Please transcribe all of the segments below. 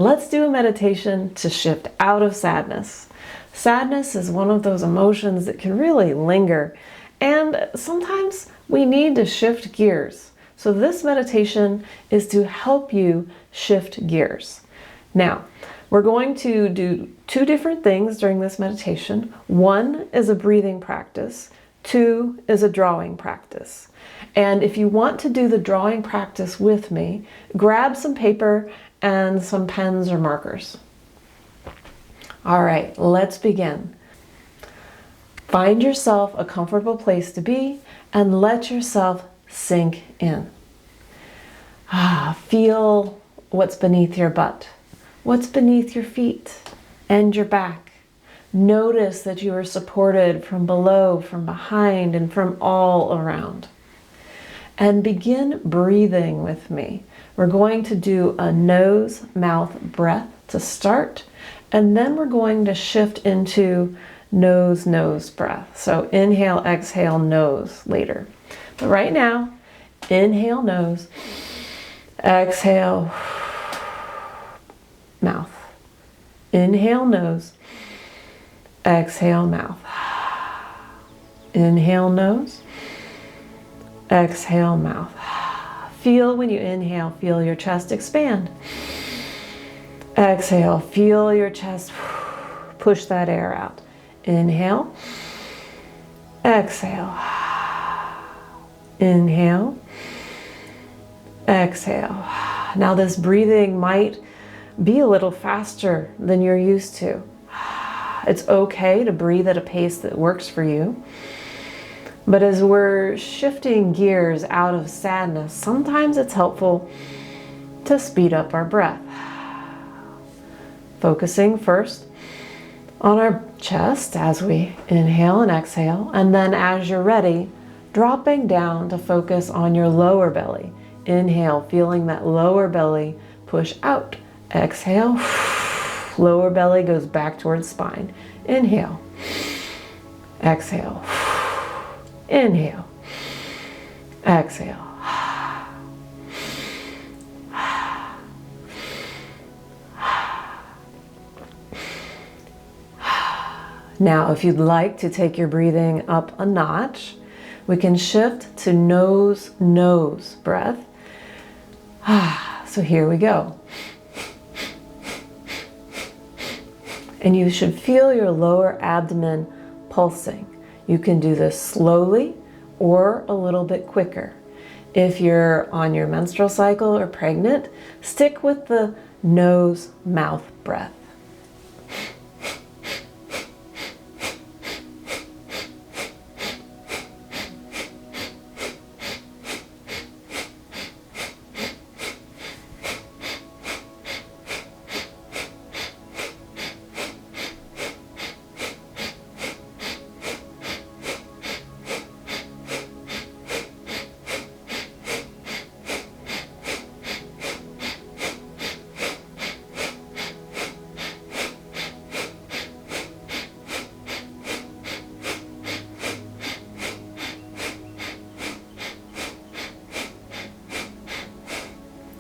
let's do a meditation to shift out of sadness. Sadness is one of those emotions that can really linger, and sometimes we need to shift gears. So this meditation is to help you shift gears. Now, we're going to do two different things during this meditation. One is a breathing practice. Two is a drawing practice. And if you want to do the drawing practice with me, grab some paper and some pens or markers. All right, let's begin. Find yourself a comfortable place to be and let yourself sink in. Feel what's beneath your butt, what's beneath your feet and your back. Notice that you are supported from below, from behind, and from all around. And begin breathing with me. We're going to do a nose-mouth breath to start, and then we're going to shift into nose-nose breath. So inhale, exhale, nose later. But right now, inhale, nose, exhale, mouth. Inhale, nose, exhale, mouth. Inhale, nose, exhale, mouth. Feel when you inhale, feel your chest expand. Exhale, feel your chest push that air out. Inhale, exhale, inhale, exhale. Now this breathing might be a little faster than you're used to. It's okay to breathe at a pace that works for you. But as we're shifting gears out of sadness, sometimes it's helpful to speed up our breath. Focusing first on our chest as we inhale and exhale, and then as you're ready, dropping down to focus on your lower belly. Inhale, feeling that lower belly push out. Exhale, lower belly goes back towards spine. Inhale, exhale, inhale, exhale. Now, if you'd like to take your breathing up a notch, we can shift to nose-nose breath. So here we go. And you should feel your lower abdomen pulsing. You can do this slowly or a little bit quicker. If you're on your menstrual cycle or pregnant, stick with the nose-mouth breath.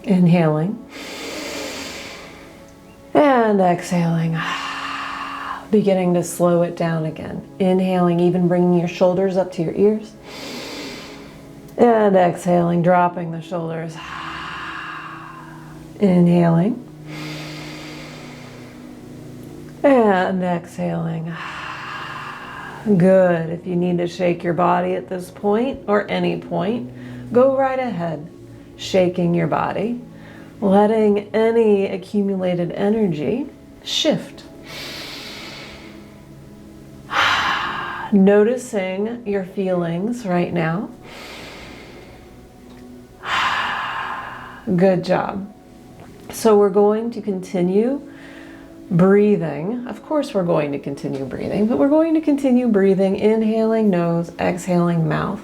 Inhaling and exhaling, beginning to slow it down again. Inhaling, even bringing your shoulders up to your ears, and exhaling, dropping the shoulders. Inhaling and exhaling. Good. If you need to shake your body at this point or any point, go right ahead. Shaking your body, letting any accumulated energy shift. Noticing your feelings right now. Good job. So we're going to continue breathing. Of course we're going to continue breathing, but we're going to continue breathing, inhaling nose, exhaling mouth.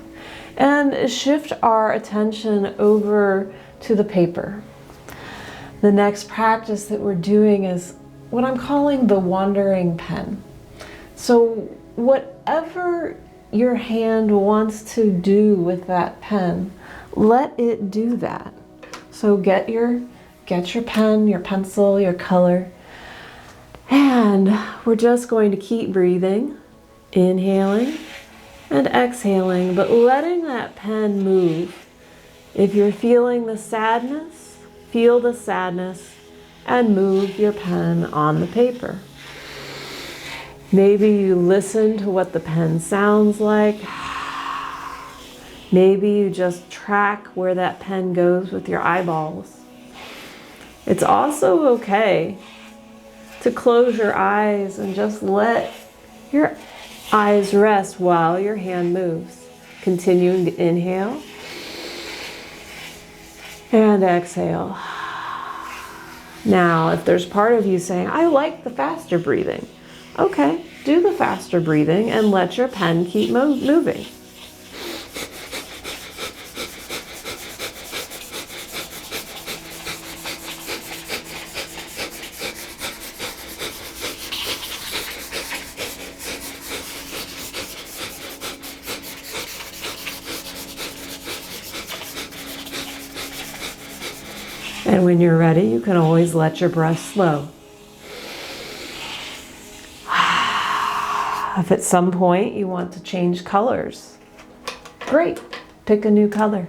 And shift our attention over to the paper. The next practice that we're doing is what I'm calling the wandering pen. So whatever your hand wants to do with that pen, let it do that. So get your get your pen, your pencil, your color, and we're just going to keep breathing, inhaling and exhaling, but letting that pen move. If you're feeling the sadness, feel the sadness and move your pen on the paper. Maybe you listen to what the pen sounds like. Maybe you just track where that pen goes with your eyeballs. It's also okay to close your eyes and just let your eyes rest while your hand moves. Continuing to inhale and exhale. Now, if there's part of you saying, I like the faster breathing, okay, do the faster breathing and let your pen keep moving. And when you're ready, you can always let your breath slow. If at some point you want to change colors, great, pick a new color.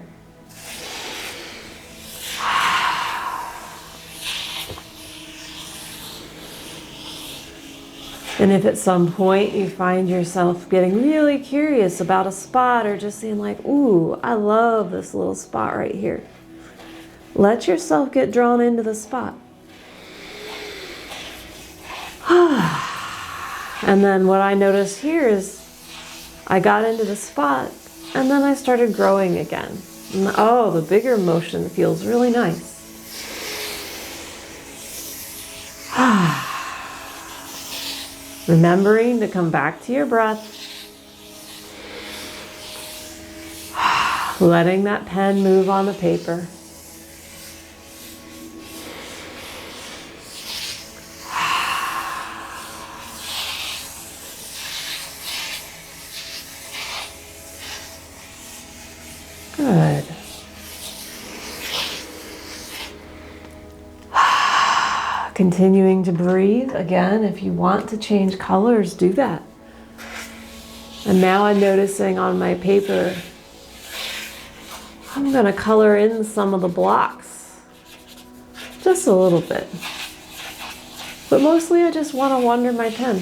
And if at some point you find yourself getting really curious about a spot or just seeing like, ooh, I love this little spot right here, let yourself get drawn into the spot. And then what I noticed here is I got into the spot and then I started growing again. And oh, the bigger motion feels really nice. Remembering to come back to your breath. Letting that pen move on the paper. Good. Continuing to breathe. Again, if you want to change colors, do that. And now I'm noticing on my paper, I'm going to color in some of the blocks. Just a little bit. But mostly I just want to wander my pen.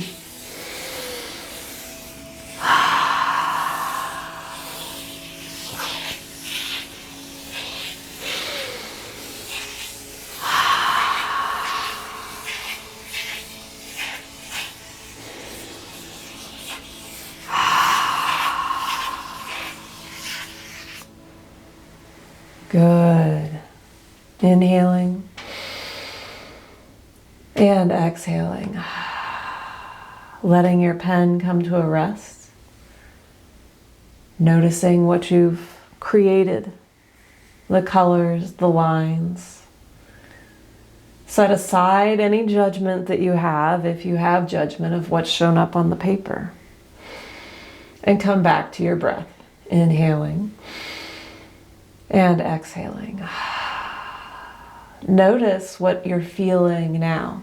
Good. Inhaling and exhaling. Letting your pen come to a rest. Noticing what you've created. The colors, the lines. Set aside any judgment that you have, if you have judgment of what's shown up on the paper. And come back to your breath. Inhaling. And exhaling. Notice what you're feeling now.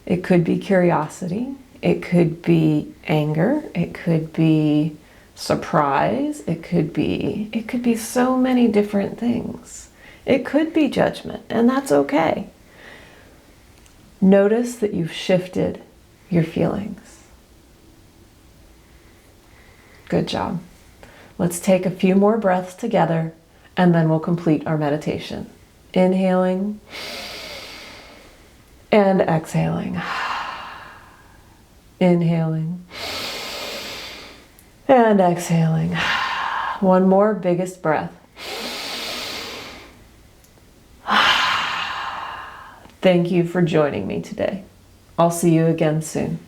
It could be curiosity. It could be anger. It could be surprise. It could be so many different things. It could be judgment, and that's okay. Notice that you've shifted your feelings. Good job. Let's take a few more breaths together. And then we'll complete our meditation. Inhaling and exhaling. Inhaling and exhaling. One more, biggest breath. Thank you for joining me today. I'll see you again soon.